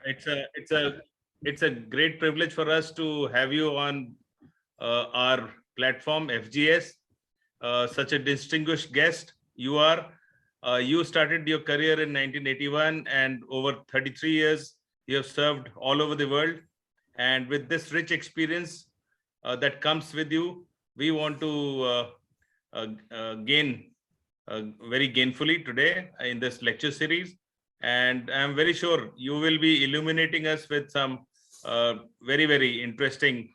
it's a great privilege for us to have you on our platform FGS. Such a distinguished guest you are. You started your career in 1981, and over 33 years you have served all over the world. And with this rich experience that comes with you, we want to gain very gainfully today in this lecture series. And I'm very sure you will be illuminating us with some very, very interesting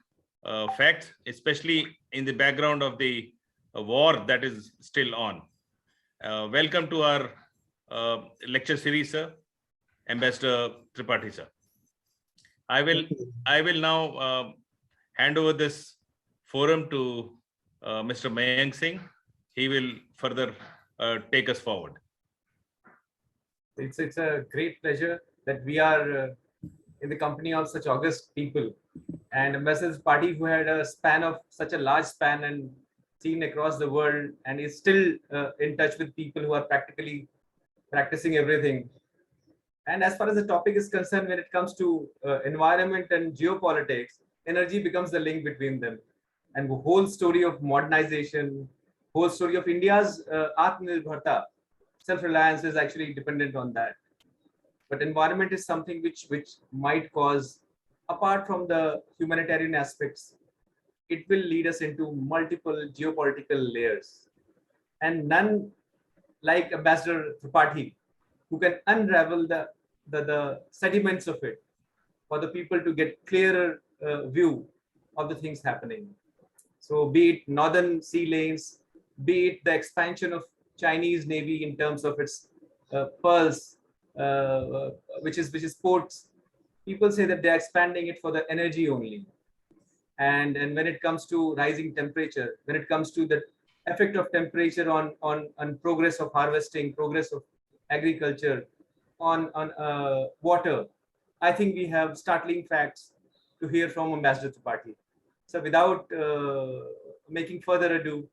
facts, especially in the background of the war that is still on. Welcome to our lecture series, sir. Ambassador Tripathi, sir. I will now hand over this forum to Mr. Mayank Singh. He will further take us forward. It's a great pleasure that we are in the company of such august people, and Ambassador Tripathi, who had a span of such a large span and seen across the world, and is still in touch with people who are practically practicing everything. And as far as the topic is concerned, when it comes to environment and geopolitics, energy becomes the link between them. And the whole story of modernization, whole story of India's Atmanirbharta, self-reliance, is actually dependent on that. But environment is something which might cause, apart from the humanitarian aspects, it will lead us into multiple geopolitical layers. And none like Ambassador Tripathi, who can unravel the sediments of it for the people to get clearer view of the things happening. So be it northern sea lanes, be it the expansion of Chinese Navy in terms of its pearls, which is ports. People say that they're expanding it for the energy only. And when it comes to rising temperature, when it comes to the effect of temperature on progress of harvesting, progress of agriculture, on water, I think we have startling facts to hear from Ambassador Tripathi. So without making further ado,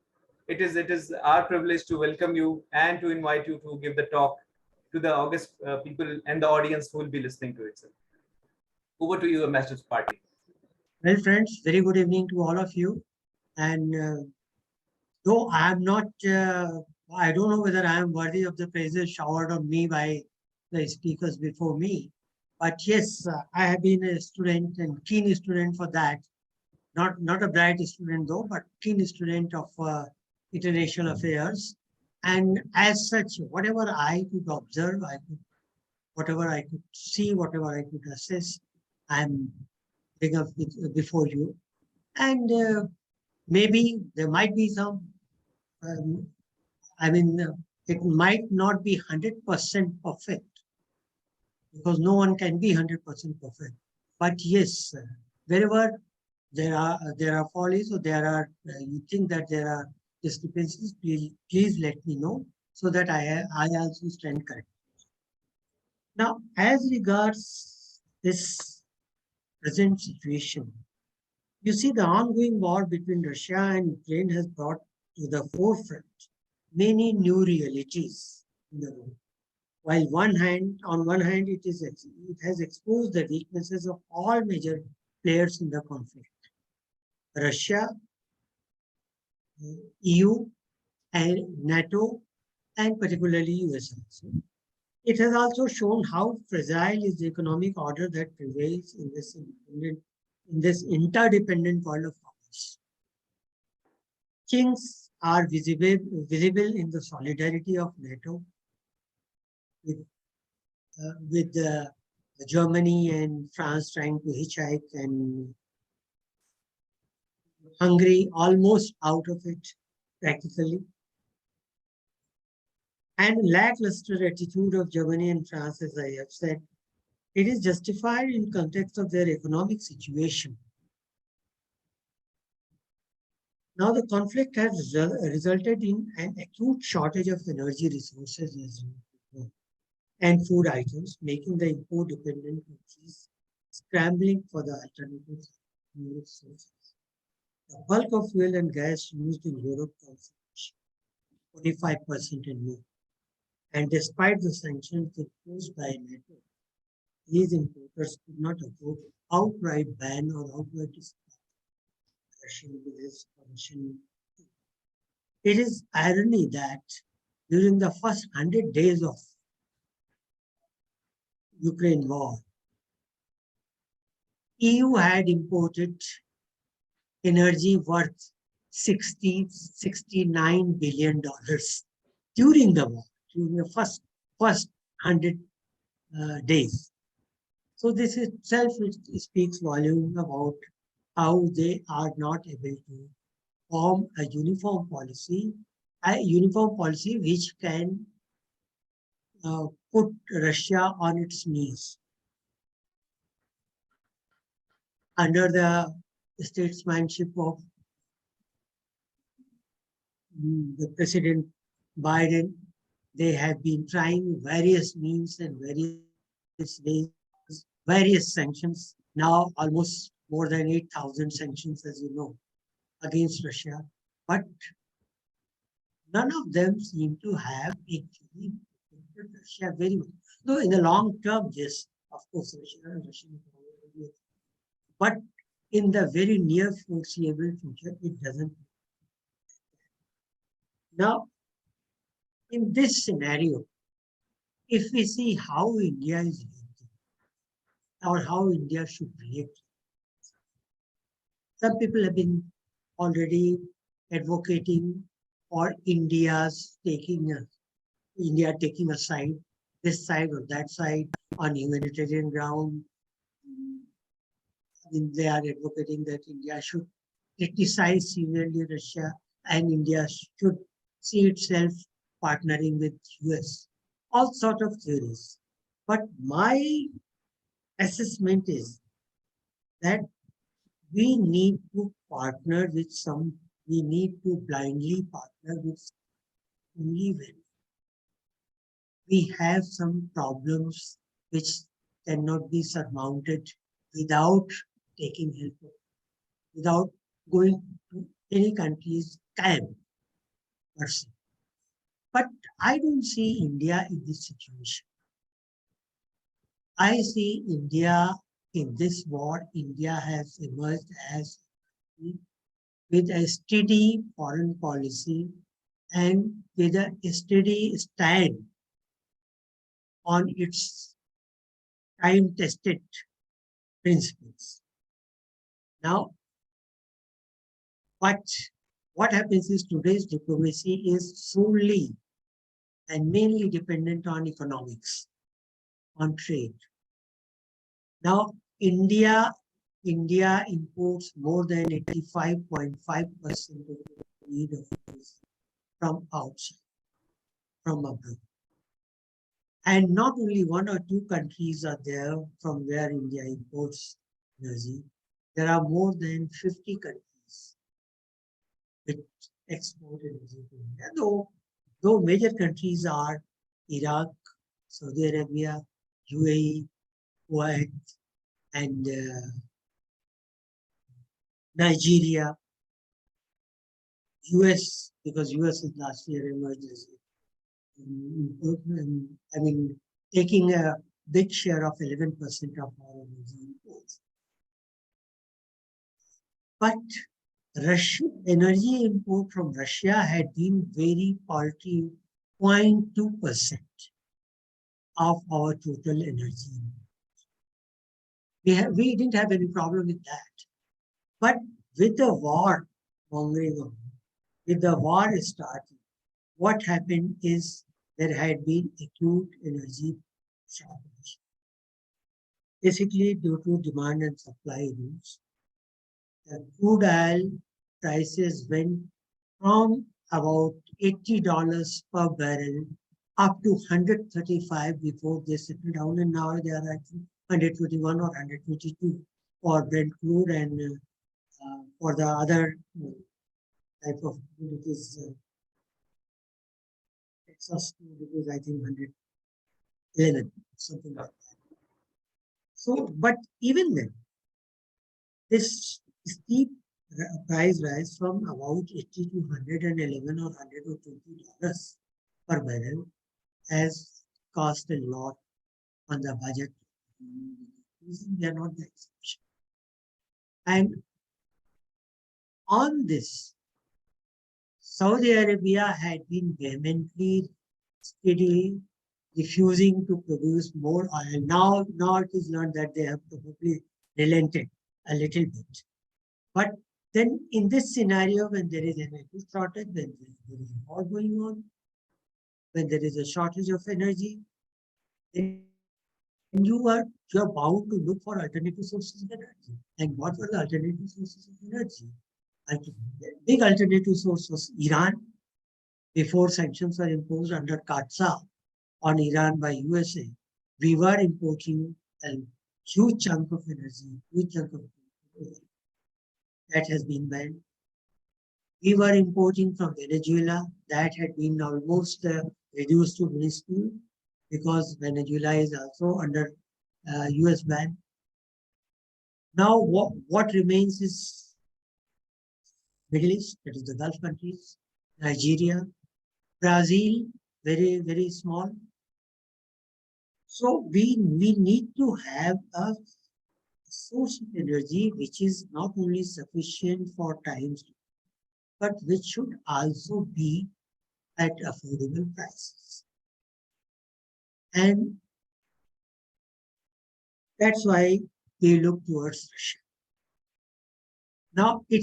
it is our privilege to welcome you and to invite you to give the talk to the august people and the audience who will be listening to it. Sir. Over to you, Ambassador Tripathi. Well, friends, very good evening to all of you. And though I am not, I don't know whether I am worthy of the praises showered on me by the speakers before me. But yes, I have been a student and keen student for that. Not a bright student though, but keen student of international affairs. And as such, whatever I could observe, whatever I could see, whatever I could assess, I am bringing up before you. And maybe there might be some, it might not be 100% perfect, because no one can be 100% perfect. But yes, wherever there are follies, or there are you think that there are discrepancies, please let me know, so that I also stand corrected. Now, as regards this present situation, you see, the ongoing war between Russia and Ukraine has brought to the forefront many new realities in the world. While on one hand, it has exposed the weaknesses of all major players in the conflict: Russia, EU, and NATO, and particularly US also. It has also shown how fragile is the economic order that prevails in this interdependent world of powers. Kings are visible in the solidarity of NATO with Germany and France trying to hitchhike, and Hungary almost out of it practically. And lackluster attitude of Germany and France, as I have said, it is justified in context of their economic situation. Now, the conflict has resulted in an acute shortage of energy resources, as you know, and food items, making the import-dependent countries scrambling for the alternative sources. The bulk of fuel and gas used in Europe comes from 45% and more. And despite the sanctions imposed by NATO, these importers could not afford to outright ban or outright stop Russian with his Russian. It is irony that during the first 100 days of Ukraine war, EU had imported energy worth $69 billion during the war, during the first 100 days. So this itself speaks volume about how they are not able to form a uniform policy which can put Russia on its knees. Under the statesmanship of the President Biden, they have been trying various means and various ways, various sanctions, now almost more than 8,000 sanctions, as you know, against Russia. But none of them seem to have actually affected Russia very much. Though in the long term, yes, of course, Russian economy, but in the very near foreseeable future, it doesn't. Now, in this scenario, if we see how India is reacting or how India should react, some people have been already advocating for India taking a side, this side or that side on humanitarian ground. I mean, they are advocating that India should criticize severely Russia and India should see itself partnering with US. All sort of theories. But my assessment is that we need to partner with we need to blindly partner with only when we have some problems which cannot be surmounted without taking help, without going to any country's camp per se. But I don't see India in this situation. I see India in this war. India has emerged as with a steady foreign policy and with a steady stand on its time-tested principles. Now, but what happens is today's diplomacy is solely and mainly dependent on economics, on trade. Now, India imports more than 85.5% of the need of goods from outside, from abroad. And not only one or two countries are there from where India imports energy. There are more than 50 countries which export energy to India, though major countries are Iraq, Saudi Arabia, UAE, Kuwait, and Nigeria, US, because US is last year emerged as I mean, taking a big share of 11% of our energy imports. But energy import from Russia had been very paltry, 0.2% of our total energy. We didn't have any problem with that. But with the war mongering on, with the war starting, what happened is there had been acute energy shortage. Basically, due to demand and supply rules, the crude oil prices went from about $80 per barrel up to 135 before they settled down, and now they are at 121 or 122 for Brent crude, and for the other type of crude, it is Texas crude, it is I think 111, something like that. So, but even then, this steep price rise from about 80 to 111 or $120 per barrel has cost a lot on the budget They are not the exception. And on this, Saudi Arabia had been vehemently, steadily refusing to produce more oil. Now it is not that they have probably relented a little bit. But then in this scenario, when there is energy shortage, when there is war going on, when there is a shortage of energy, then you're bound to look for alternative sources of energy. And what were the alternative sources of energy? Big alternative source was Iran. Before sanctions were imposed under CAATSA on Iran by USA, we were importing a huge chunk of energy, huge chunk of oil. That has been banned. We were importing from Venezuela. That had been almost reduced to minuscule because Venezuela is also under US ban. Now what remains is Middle East, that is the Gulf countries, Nigeria, Brazil, very, very small. So we need to have a source of energy which is not only sufficient for times, but which should also be at affordable prices. And that's why we look towards Russia. Now it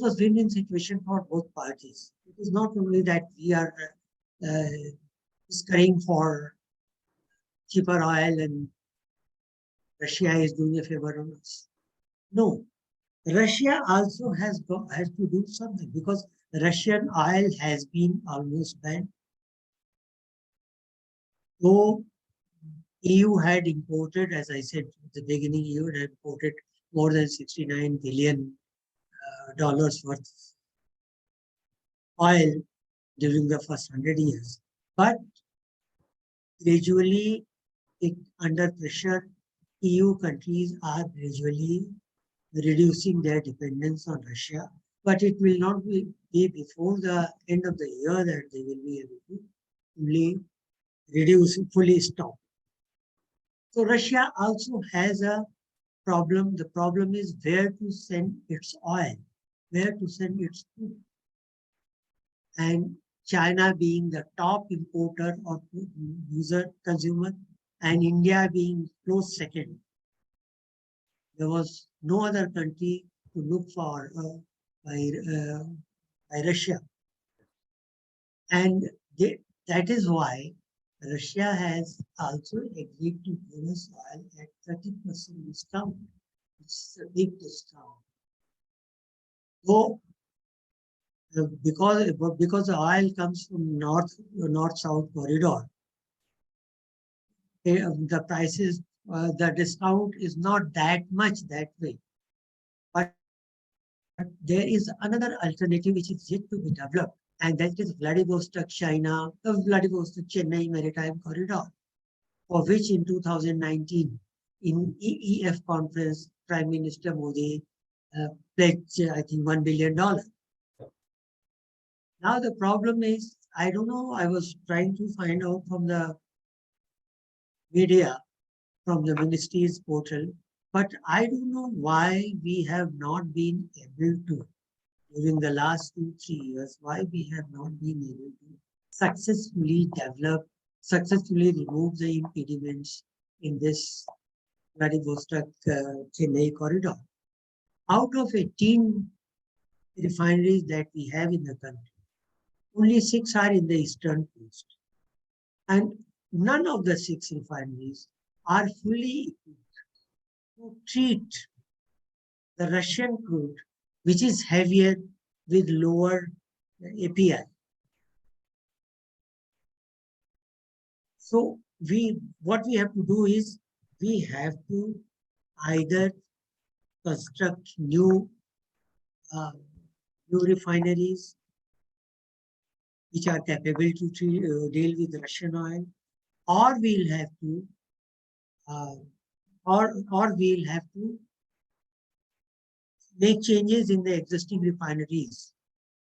was win-win situation for both parties. It is not only that we are scurrying for cheaper oil and Russia is doing a favor on us. No, Russia also has to do something because Russian oil has been almost banned. So EU had imported, as I said at the beginning, EU had imported more than $69 billion worth of oil during the first 100 years. But gradually, under pressure, EU countries are gradually reducing their dependence on Russia. But it will not be before the end of the year that they will be able to fully reduce, fully stop. So Russia also has a problem. The problem is where to send its oil, where to send its food. And China being the top importer or consumer, and India being close second. There was no other country to look for by Russia. And that is why Russia has also agreed to give us oil at 30% discount. It's a big discount. So, because the oil comes from north-south corridor, the prices, the discount is not that much that way. But there is another alternative which is yet to be developed, and that is Vladivostok, China, Vladivostok, Chennai Maritime Corridor, for which in 2019, in EEF conference, Prime Minister Modi pledged, I think, $1 billion. Now the problem is, I don't know, I was trying to find out from the media, from the ministry's portal, but I don't know why we have not been able to, during the last 2-3 years, why we have not been able to successfully develop, successfully remove the impediments in this Vladivostok Chennai corridor. Out of 18 refineries that we have in the country, only 6 are in the eastern coast. And none of the 6 refineries are fully equipped to treat the Russian crude, which is heavier with lower API. So what we have to do is we have to either construct new refineries which are capable to deal with Russian oil, or we'll have to make changes in the existing refineries.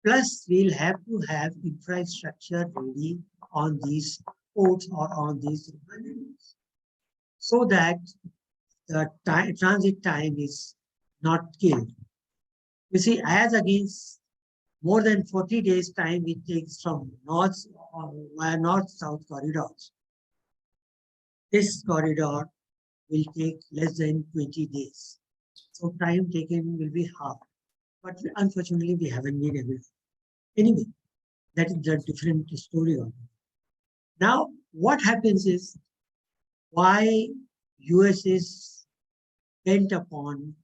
Plus, we'll have to have infrastructure ready on these ports or on these refineries. so that the transit time is not killed. You see, as against more than 40 days time it takes from north via north-south corridors. This corridor will take less than 20 days. So time taken will be half. But unfortunately, we haven't been able to. Anyway, that is a different story on it. Now, what happens is why US is bent upon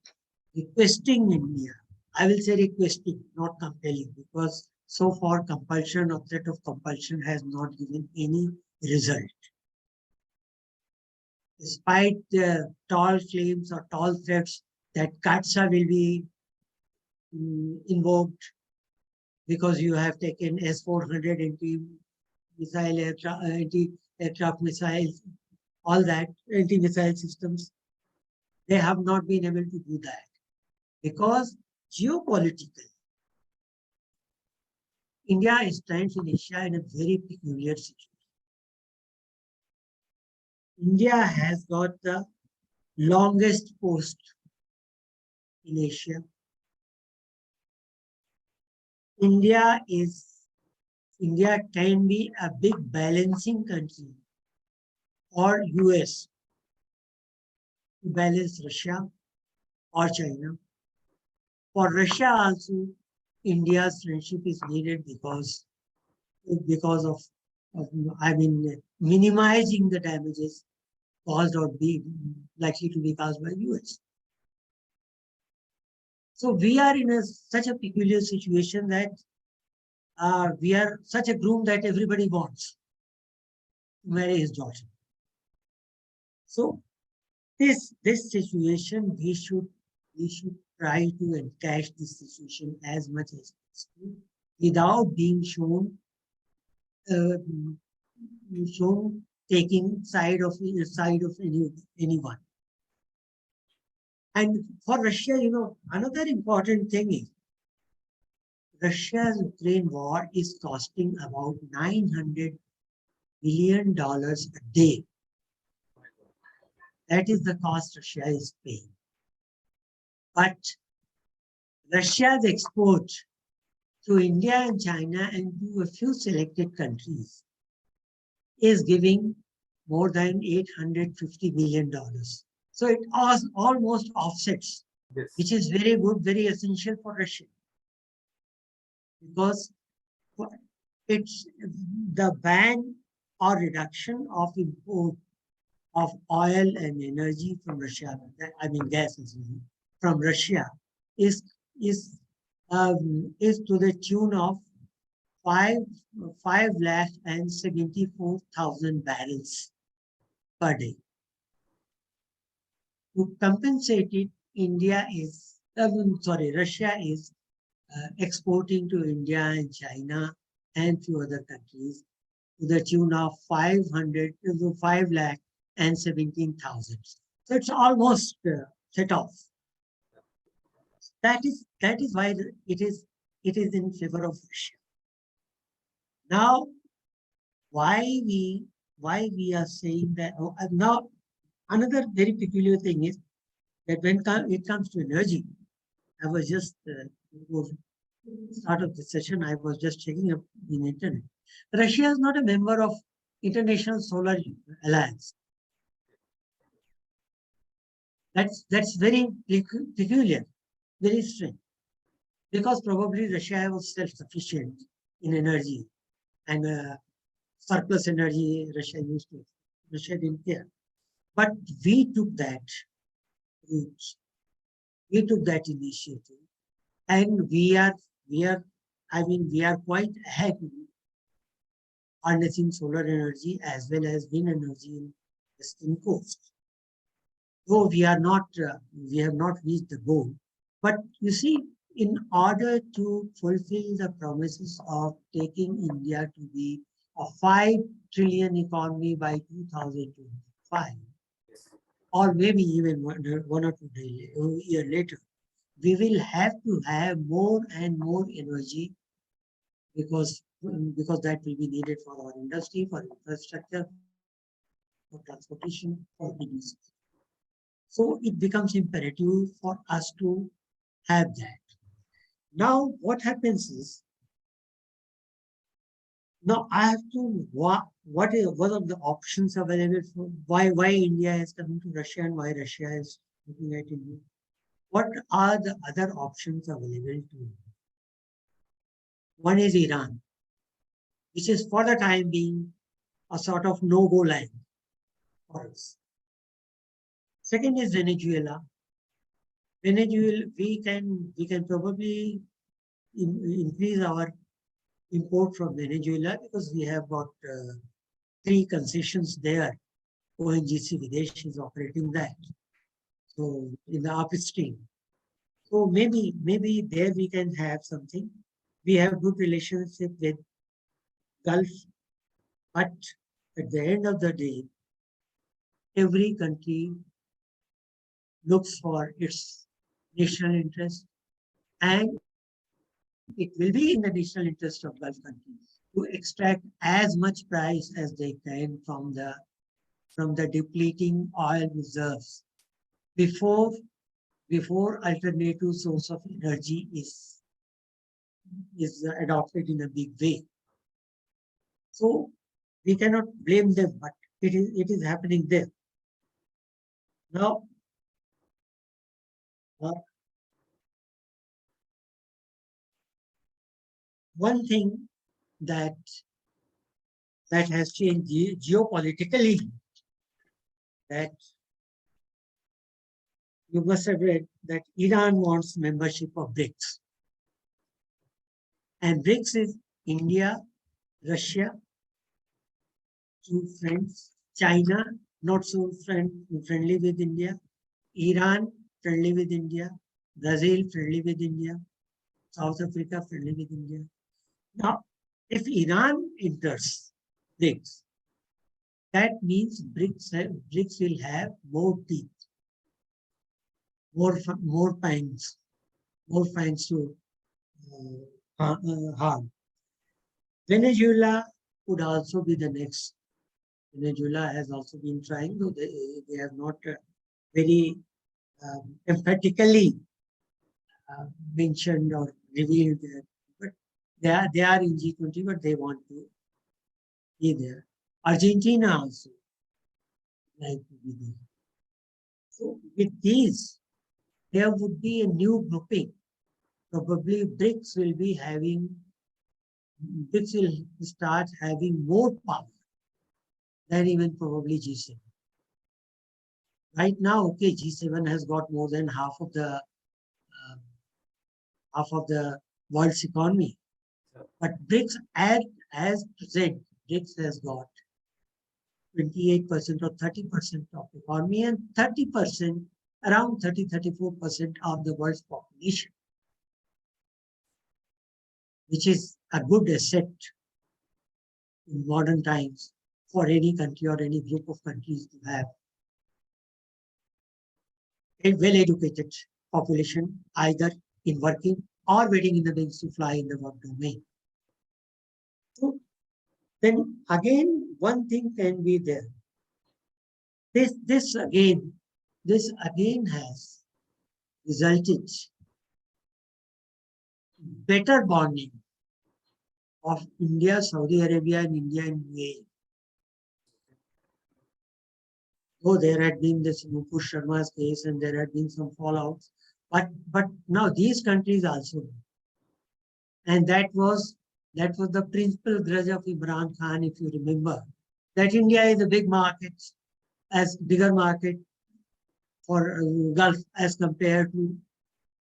requesting India. I will say requesting, not compelling, because so far compulsion or threat of compulsion has not given any result. Despite the tall claims or tall threats that CATSA will be invoked because you have taken S-400 anti-missile anti-aircraft missiles, all that anti-missile systems, they have not been able to do that because geopolitically, India stands in Asia in a very peculiar situation. India has got the longest coast in Asia. India can be a big balancing country or US to balance Russia or China. For Russia also, India's friendship is needed because of minimizing the damages caused or be likely to be caused by US. So we are in such a peculiar situation that we are such a groom that everybody wants to marry his daughter. So this situation, we should try to encash this situation as much as possible without being shown taking side of anyone. And for Russia, another important thing is Russia's Ukraine war is costing about $900 billion a day. That is the cost Russia is paying. But Russia's export to India and China and to a few selected countries is giving more than $850 million. So it almost offsets, Yes. which is very good, very essential for Russia. Because it's the ban or reduction of import of oil and energy from Russia, gas from Russia is to the tune of 5,74,000 barrels per day. To compensate it, Russia is exporting to India and China and few other countries to the tune of 5,17,000. So it's almost set off. That is why it is in favor of Russia. Now, why we are saying that? Now, another very peculiar thing is that when it comes to energy, I was just start of the session. I was just checking up in the internet. Russia is not a member of International Solar Alliance. That's very peculiar, very strange, because probably Russia was self-sufficient in energy and surplus energy Russia didn't care. But we took that route. We took that initiative, and we are quite happy harnessing solar energy as well as wind energy in Western coast. Though we have not reached the goal, but you see, in order to fulfill the promises of taking India to be a 5 trillion economy by 2025, or maybe even one or two years later, we will have to have more and more energy because that will be needed for our industry, for infrastructure, for transportation, for business. So it becomes imperative for us to have that. Now, what happens is, now I have to, what are the options available for, why India is coming to Russia and why Russia is looking at India? What are the other options available to India? One is Iran, which is for the time being a sort of no-go line for us. Second is Venezuela. Venezuela, we can probably increase our import from Venezuela because we have got 3 concessions there. ONGC Videsh is operating that. So in the upstream. So maybe there we can have something. We have good relationship with Gulf, but at the end of the day, every country looks for its national interest, and it will be in the national interest of Gulf countries to extract as much price as they can from the depleting oil reserves before alternative source of energy is adopted in a big way. So we cannot blame them, but it is happening there. Now, one thing that has changed geopolitically, that you must have read that Iran wants membership of BRICS. And BRICS is India, Russia, 2 friends, China, not so friendly with India, Iran, friendly with India, Brazil, friendly with India, South Africa, friendly with India. Now, if Iran enters BRICS, that means BRICS will have more teeth, more fangs to harm. Venezuela could also be the next. Venezuela has also been trying, though they have not very emphatically mentioned or revealed that. But they are in G20, but they want to be there. Argentina also like to be there. So with these, there would be a new grouping. Probably BRICS will start having more power than even probably G7. Right now, okay, G7 has got more than half of the world's economy. But BRICS as present, BRICS has got 28% or 30% of economy and 30%, around 34% of the world's population, which is a good asset in modern times for any country or any group of countries to have a well-educated population, either in working or waiting in the wings to fly in the work domain. So then again, one thing can be there. This again has resulted better bonding of India, Saudi Arabia, and India and UAE. Though there had been this Mukesh Sharma's case and there had been some fallouts, but now these countries also, and that was the principal grudge of Imran Khan, if you remember, that India is a bigger market for Gulf as compared to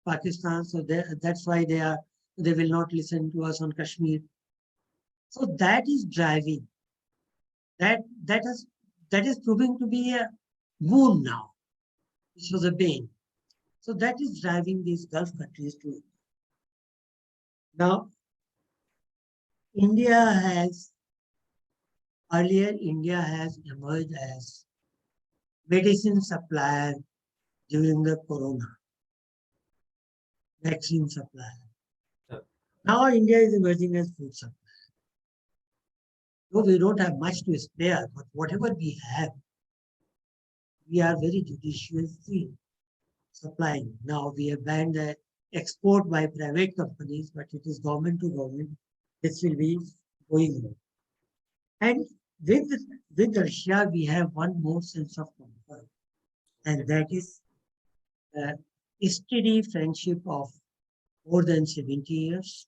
Pakistan. So that's why they will not listen to us on Kashmir. So that is driving. That is proving to be a boon now, which was a bane. So that is driving these Gulf countries to it. Now, India has emerged as medicine supplier during the corona, vaccine supplier. Now India is emerging as food supplier. Though we don't have much to spare, but whatever we have, we are very judiciously supplying. Now we have banned the export by private companies, but it is government to government. This will be going on. And with Russia, we have one more sense of comfort, and that is a steady friendship of more than 70 years.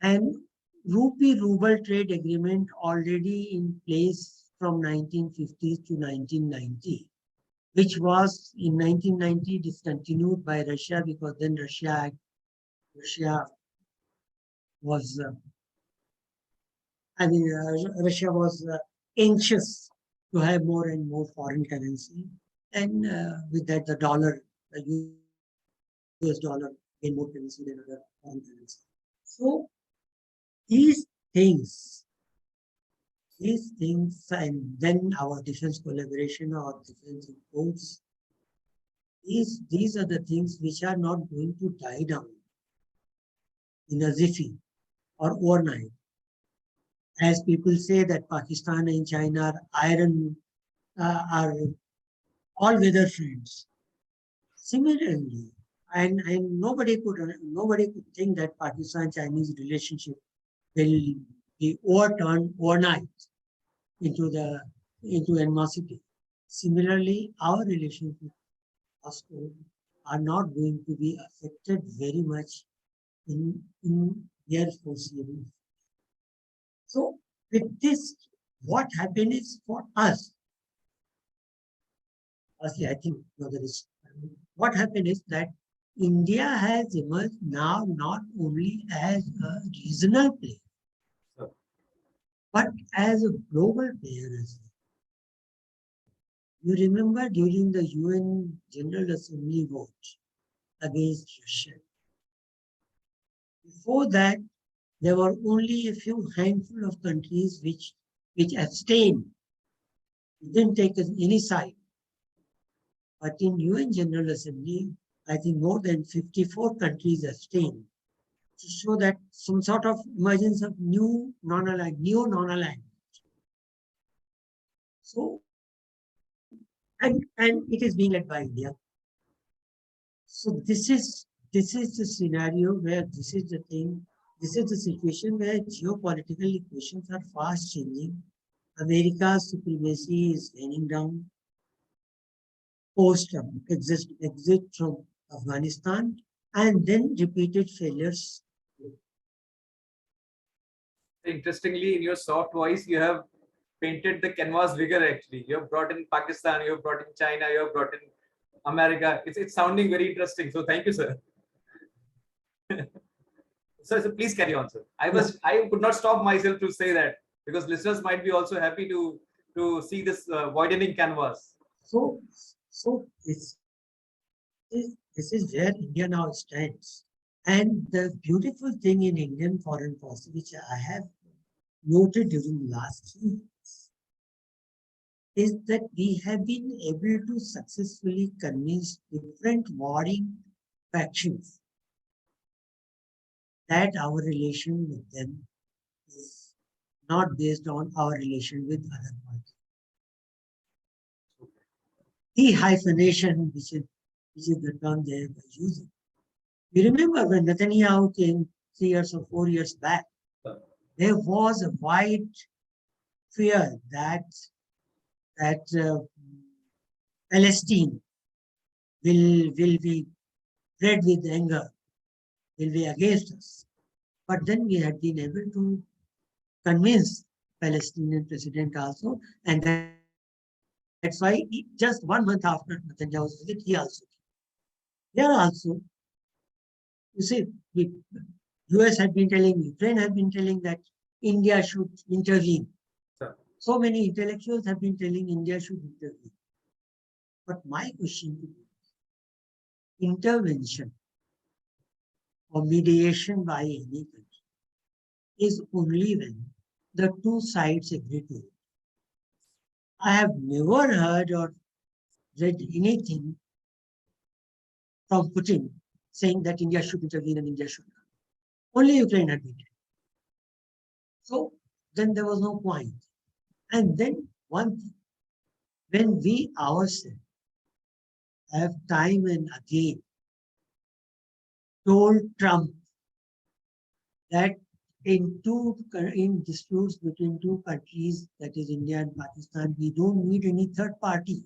And rupee-ruble trade agreement already in place from 1950s to 1990, which was in 1990 discontinued by Russia because then Russia was, Russia was anxious to have more and more foreign currency, and with that the dollar, the US dollar, gained more currency than other foreign currency. So these things, and then our defense collaboration, our defense imports, these are the things which are not going to die down in a jiffy or overnight. As people say that Pakistan and China are all-weather friends. Similarly, and nobody could think that Pakistan-Chinese relationship will be overturned overnight into animosity. Similarly, our relations with Moscow are not going to be affected very much in their foreseeable. So with this, what happened is for us, firstly, I think what happened is that India has emerged now not only as a regional player, but as a global player as well. You remember during the UN General Assembly vote against Russia. Before that, there were only a few handful of countries which abstained, didn't take any side. But in UN General Assembly, I think more than 54 countries abstained to show that some sort of emergence of new non-aligned. So, and it is being led by India. So this is the scenario where this is the situation where geopolitical equations are fast changing. America's supremacy is raining down. Post exit from Afghanistan, and then repeated failures. Interestingly, in your soft voice, you have painted the canvas bigger actually. You have brought in Pakistan, you have brought in China, you have brought in America. It's sounding very interesting. So thank you, sir. So please carry on, sir. I could not stop myself to say that because listeners might be also happy to see this widening canvas. So this is where India now stands. And the beautiful thing in Indian foreign policy, which I have noted during the last 3 years, is that we have been able to successfully convince different warring factions that our relation with them is not based on our relation with other parties. De-hyphenation, which is the term they were using. You remember when Netanyahu came 3 years or 4 years back, there was a wide fear that Palestine will be red with anger, will be against us. But then we had been able to convince Palestinian president also, and that's why just 1 month after Netanyahu's visit, he also came. Here also, you see, the US had been telling, Ukraine had been telling that India should intervene. So many intellectuals have been telling India should intervene. But my question to you is, intervention or mediation by any country is only when the two sides agree to it. I have never heard or read anything from Putin saying that India should intervene and India should not. Only Ukraine had been. So then there was no point. And then one thing, when we ourselves have time and again told Trump that in disputes between two countries, that is India and Pakistan, we don't need any third party.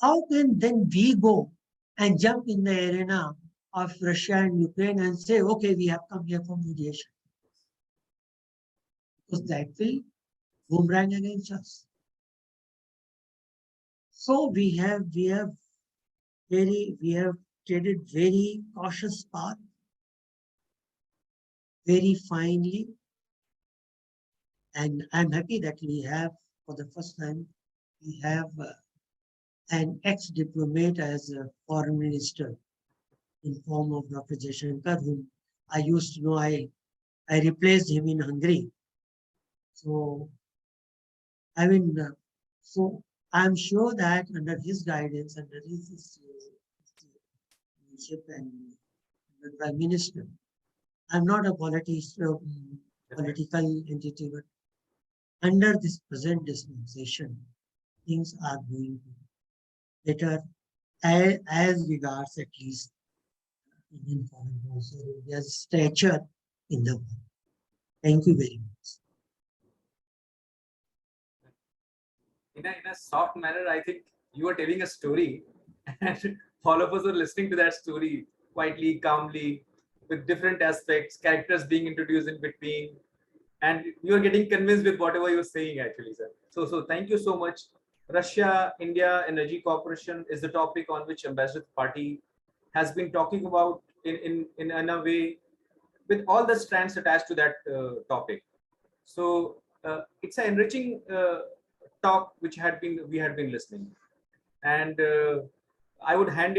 How can then we go and jump in the arena of Russia and Ukraine and say, okay, we have come here for mediation? Because that will boomerang against us. So we have treaded very cautious path, very finely, and I'm happy that we have, for the first time, we have an ex-diplomat as a foreign minister in form of Dr. Jaishankar, whom I used to know. I replaced him in Hungary. So, I mean, so I'm sure that under his guidance, under his leadership and the Prime Minister, I'm not a political entity, but under this present dispensation, things are going better as regards at least Indian foreign policy, India's stature in the world. Thank you very much. In a soft manner, I think you are telling a story, and all of us are listening to that story quietly, calmly, with different aspects, characters being introduced in between, and you are getting convinced with whatever you're saying, actually, sir. So thank you so much. Russia India Energy Cooperation is the topic on which Ambassador Tripathi has been talking about in a way, with all the strands attached to that topic. So it's an enriching talk which we had been listening, and I would hand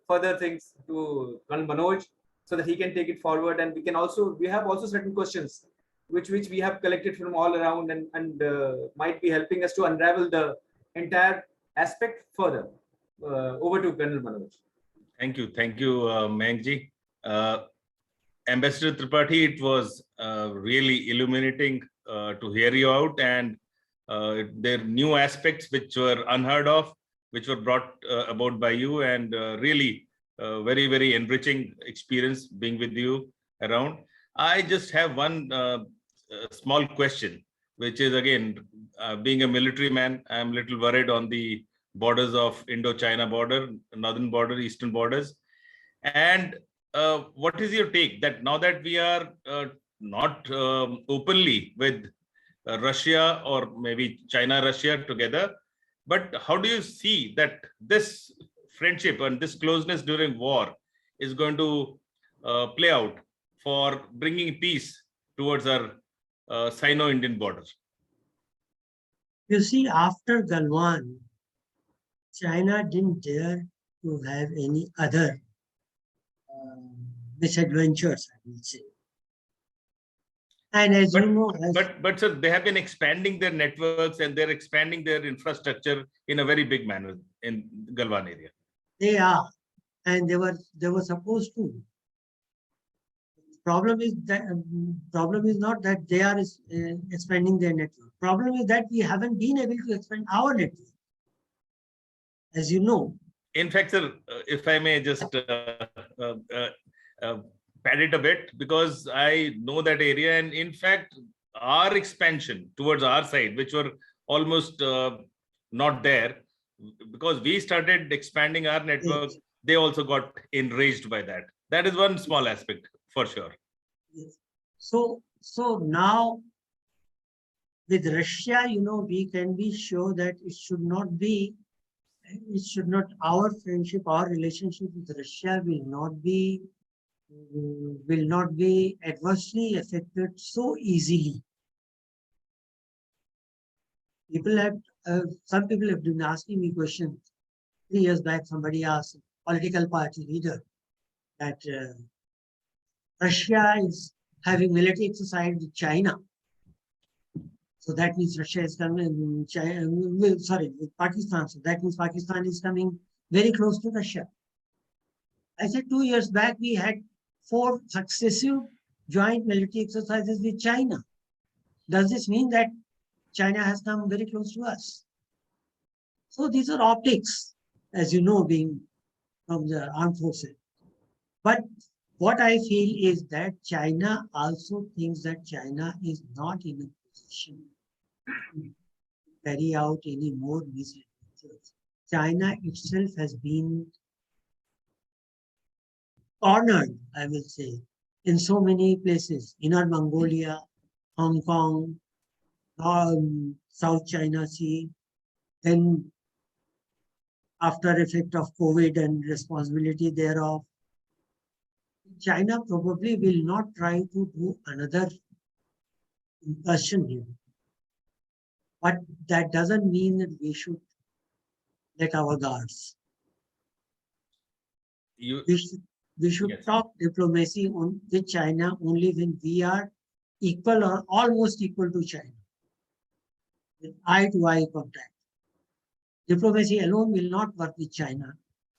further things to Colonel Manoj so that he can take it forward, and we have also certain questions which we have collected from all around, and might be helping us to unravel the entire aspect further. Over to Colonel Manoj. Thank you, Mayankji. Ambassador Tripathi, it was really illuminating to hear you out, and there are new aspects which were unheard of, which were brought about by you, and really very, very enriching experience being with you around. I just have one small question, which is, again, being a military man, I'm a little worried on the borders of Indo-China border, northern border, eastern borders. And what is your take that now that we are not openly with Russia or maybe China, Russia together, but how do you see that this friendship and this closeness during war is going to play out for bringing peace towards our Sino-Indian border? You see, after Galwan, China didn't dare to have any other misadventures, I will say. And as you know, but sir, they have been expanding their networks and they're expanding their infrastructure in a very big manner in Galwan area. They are, and they were supposed to. Problem is not that they are expanding their network. Problem is that we haven't been able to expand our network, as you know. In fact, sir, if I may just pad it a bit, because I know that area, and in fact, our expansion towards our side, which were almost not there, because we started expanding our network, yes. They also got enraged by that. That is one small aspect for sure. Yes. So now with Russia, we can be sure that our friendship, our relationship with Russia will not be adversely affected so easily. Some people have been asking me questions. 3 years back, somebody asked a political party leader that Russia is having military exercise with China. So that means Russia is coming, with Pakistan. So that means Pakistan is coming very close to Russia. I said 2 years back, we had 4 successive joint military exercises with China. Does this mean that China has come very close to us. So these are optics, as you know, being from the armed forces. But what I feel is that China also thinks that China is not in a position to carry out any more misadventures. China itself has been cornered, I will say, in so many places, Inner Mongolia, Hong Kong, South China Sea, then after effect of COVID and responsibility thereof, China probably will not try to do another incursion here. But that doesn't mean that we should let our guards. You, We should Yes. talk diplomacy with China only when we are equal or almost equal to China, with eye-to-eye contact. Diplomacy alone will not work with China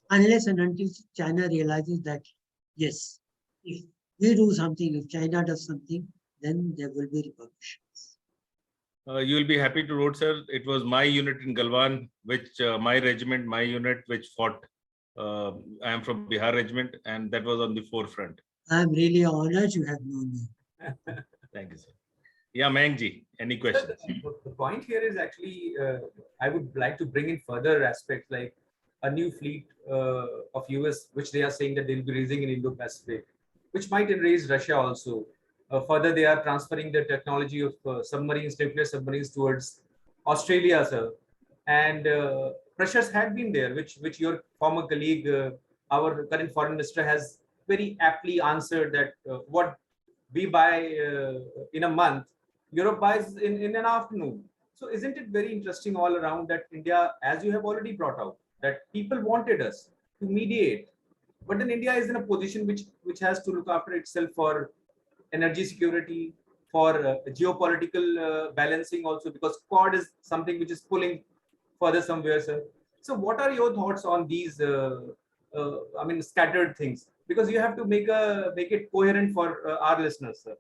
unless and until China realizes that, yes, if we do something, if China does something, then there will be repercussions. you will be happy to note, sir, it was my unit in Galwan, which my regiment, my unit, which fought. I am from Bihar regiment, and that was on the forefront. I am really honored you have known me. Thank you, sir. Yeah, Mayank, any questions? The point here is actually, I would like to bring in further aspects like a new fleet of US, which they are saying that they'll be raising in Indo-Pacific, which might enrage Russia also. Further, they are transferring the technology of submarines, nuclear submarines towards Australia, sir. And pressures had been there, which your former colleague, our current foreign minister, has very aptly answered that what we buy in a month, Europe buys in an afternoon. So isn't it very interesting all around that India, as you have already brought out, that people wanted us to mediate, but then India is in a position which has to look after itself for energy security, for geopolitical balancing also, because Quad is something which is pulling further somewhere, sir. So what are your thoughts on these, I mean, scattered things? Because you have to make it coherent for our listeners, sir.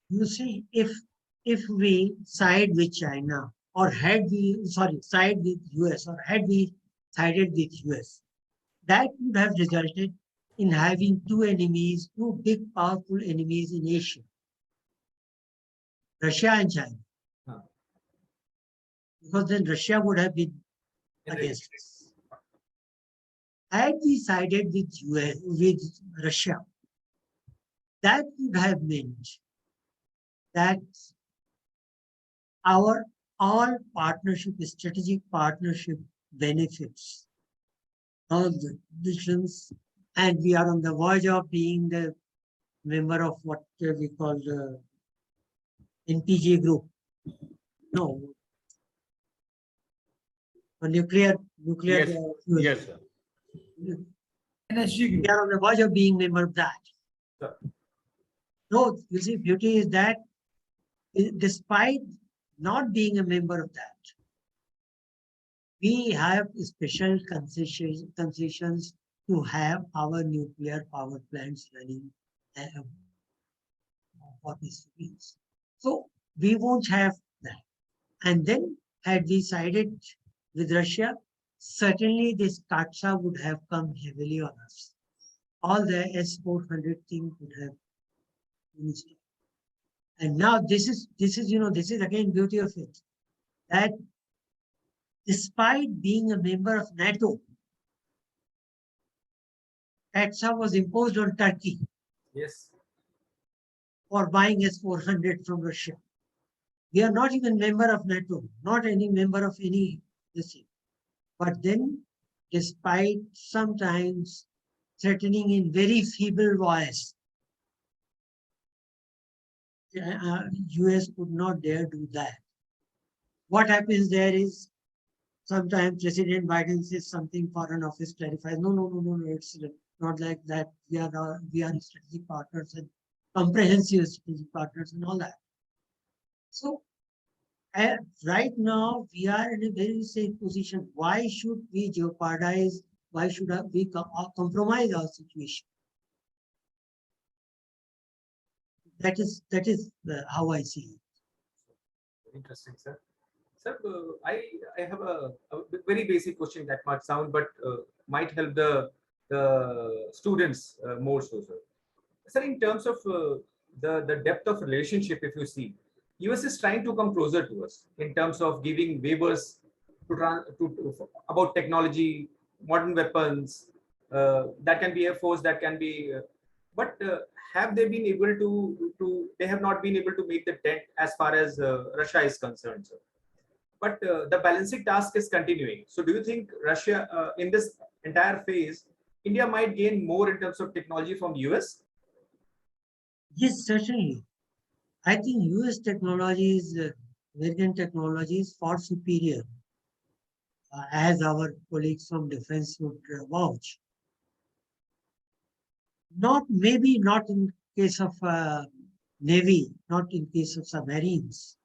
You see, if we side with China or side with US or had we sided with US, that would have resulted in having two big powerful enemies in Asia, Russia and China. Huh. Because then Russia would have been against us. Had we sided with Russia, that would have meant that our all strategic partnership benefits, all the visions, and we are on the verge of being the member of what we call the NPG group. No, for nuclear. Yes, fuel. yes, sir. We are on the verge of being member of that. Sure. No, you see, beauty is that despite not being a member of that, we have special concessions to have our nuclear power plants running for these years. So we won't have that. And then had we sided with Russia, certainly this Katsa would have come heavily on us. All the S-400 thing would have been stopped. And now this is again beauty of it, that despite being a member of NATO, Katsa was imposed on Turkey Yes. for buying S-400 from Russia. We are not even member of NATO, not any member of any this thing. But then, despite sometimes threatening in very feeble voice, US could not dare do that. What happens there is sometimes President Biden says something, Foreign Office clarifies, no, it's not like that. We are strategic partners and comprehensive strategic partners and all that. So right now we are in a very safe position. Why should we jeopardize? Why should we compromise our situation? That is how I see it. Interesting, sir. Sir, I have a very basic question that might sound, but might help the students more so, sir. Sir, in terms of the depth of relationship, if you see, US is trying to come closer to us in terms of giving waivers about technology, modern weapons. That can be Air Force, that can be. But have they been able to? They have not been able to make the dent as far as Russia is concerned, sir. But the balancing task is continuing. So, do you think Russia, in this entire phase, India might gain more in terms of technology from US? Yes, certainly. I think US technologies, American technologies far superior, as our colleagues from defense would vouch. Not maybe not in case of Navy, not in case of submarines,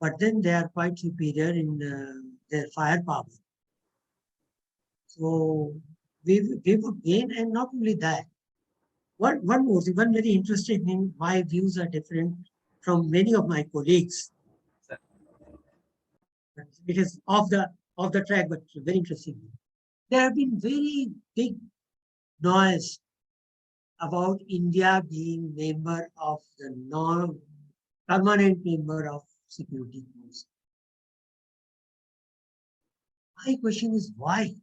but then they are quite superior in their firepower. So we would gain, and not only that. One more thing, one very interesting thing, my views are different from many of my colleagues. It is off the track, but very interesting. There have been very big noise about India being member of the permanent member of Security Council. My question is why?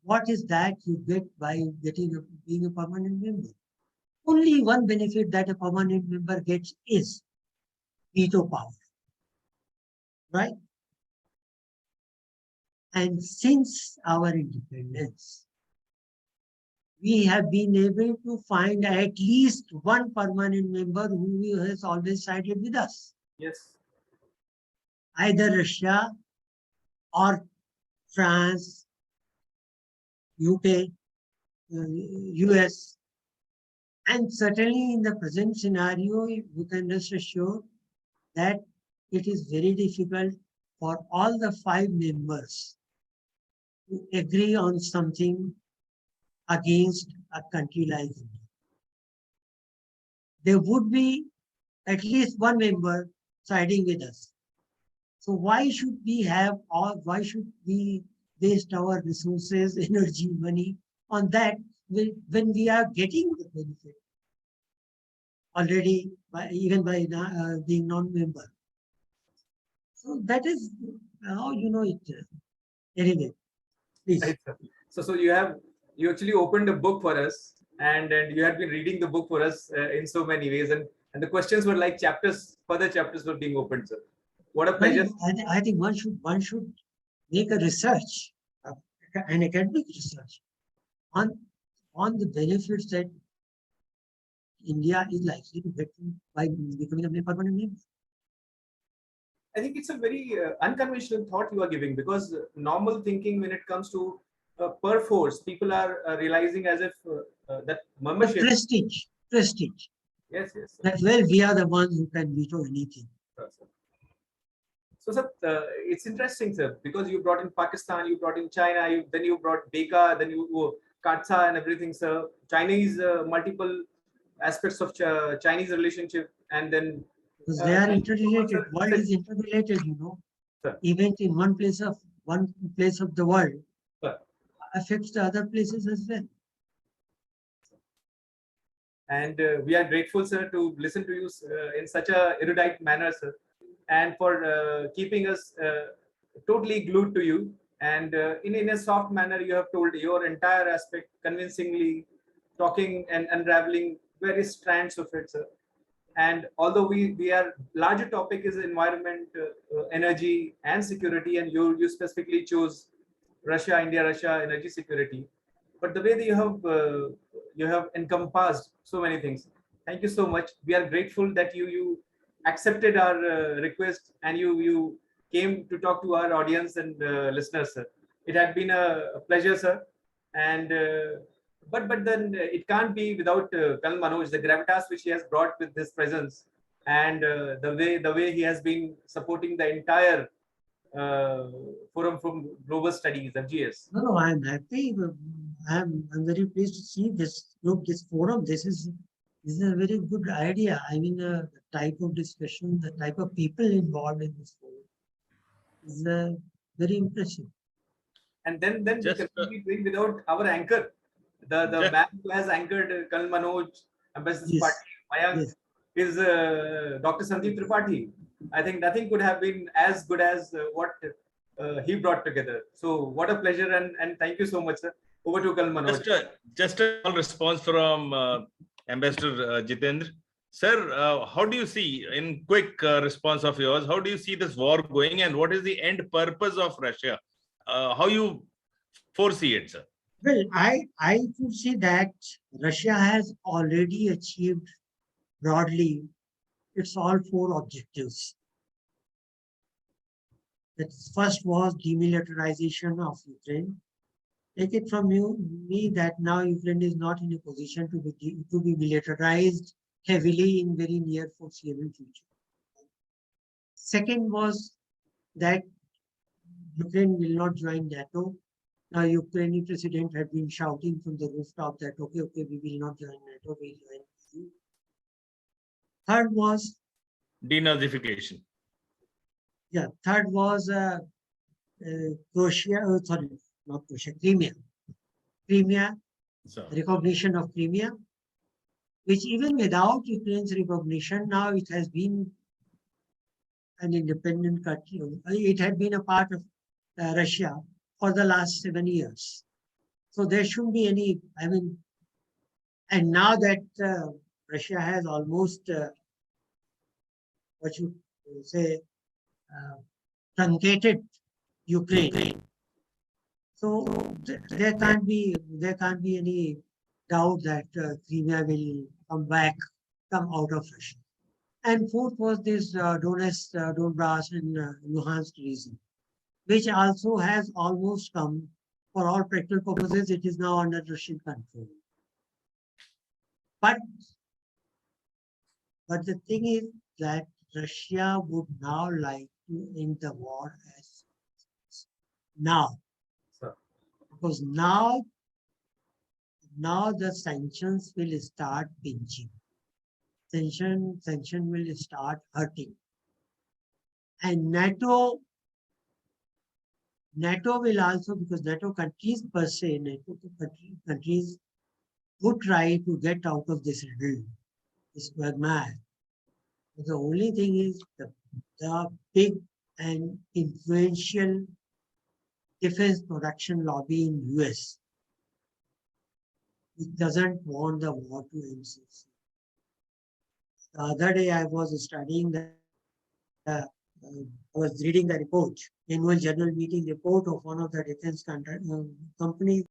What is that you get by being a permanent member? Only one benefit that a permanent member gets is veto power, right? And since our independence, we have been able to find at least one permanent member who has always sided with us. Yes. Either Russia or France, UK, US. And certainly in the present scenario, you can rest assured that it is very difficult for all the 5 members to agree on something against a country like India. There would be at least one member siding with us. So why should we waste our resources, energy, money on that when we are getting the benefit already even by being non-member? So that is how you know it. Anyway, please. Right, sir. So you actually opened a book for us, and you had been reading the book for us in so many ways, and the questions were like chapters, further chapters were being opened, sir. What a pleasure. I think one should make a research, an academic research on the benefits that India is likely to get by becoming a permanent member. I think it's a very unconventional thought you are giving, because normal thinking when it comes to per force, people are realizing as if that membership. Prestige. Yes, yes. That well, we are the ones who can veto anything. So, sir, it's interesting, sir, because you brought in Pakistan, you brought in China, then you brought Beka, then you Katsa and everything, sir. Chinese, multiple aspects of Chinese relationship, and then because they are interrelated. World is interrelated, you know. Sir. Event in one place of the world Sir. affects the other places as well. And we are grateful, sir, to listen to you in such a erudite manner, sir, and for keeping us totally glued to you. And in a soft manner, you have told your entire aspect convincingly, talking and unraveling various strands of it, sir. And although we are larger topic is environment, energy, and security, and you specifically chose Russia, energy security. But the way that you have encompassed so many things. Thank you so much. We are grateful that you accepted our request, and you came to talk to our audience and listeners, sir. It had been a pleasure, sir. And but then it can't be without Colonel Manoj, the gravitas which he has brought with his presence, and the way he has been supporting the entire forum from global studies, FGS. No, I'm happy. I'm very pleased to see this group, this forum. This is a very good idea. I mean, the type of discussion, the type of people involved in this forum. is very impressive. And then we Just, continue doing without our anchor, the Just- man who has anchored Colonel Manoj, Ambassador Yes, Party, Mayank, yes. is Dr. Sandeep Tripathi. I think nothing could have been as good as what he brought together. So what a pleasure, and thank you so much, sir. Over to Colonel Manoj. just a small response from Ambassador Jitendra. Sir, how do you see, in quick response of yours, how do you see this war going, and what is the end purpose of Russia? How you foresee it, sir? Well, I could say that Russia has already achieved broadly its all four objectives. The first was demilitarization of Ukraine. Take it from me that now Ukraine is not in a position to be militarized heavily in very near foreseeable future. Second was that Ukraine will not join NATO. Now, Ukrainian president had been shouting from the rooftop that, okay, we will not join NATO, we will join EU. Third was, Denazification. third was Croatia, sorry, not Croatia, Crimea, So, recognition of Crimea, which even without Ukraine's recognition, now it has been an independent country. It had been a part of Russia for the last 7 years. So there shouldn't be any, and now that Russia has almost, what you say, truncated Ukraine. So there can't be any doubt that Crimea will come out of Russia. And fourth was this Donetsk, Donbass, and Luhansk region, which also has almost come, for all practical purposes, it is now under Russian control. But the thing is that Russia would now like to end the war as now. Sir. Because now the sanctions will start pinching. Sanction will start hurting. And NATO will also, because NATO countries per se, NATO countries would try to get out of this riddle, this quagmire. But the only thing is the big and influential defense production lobby in US. It doesn't want the war to end. The other day I was studying I was reading the report, annual general meeting report of one of the defense companies.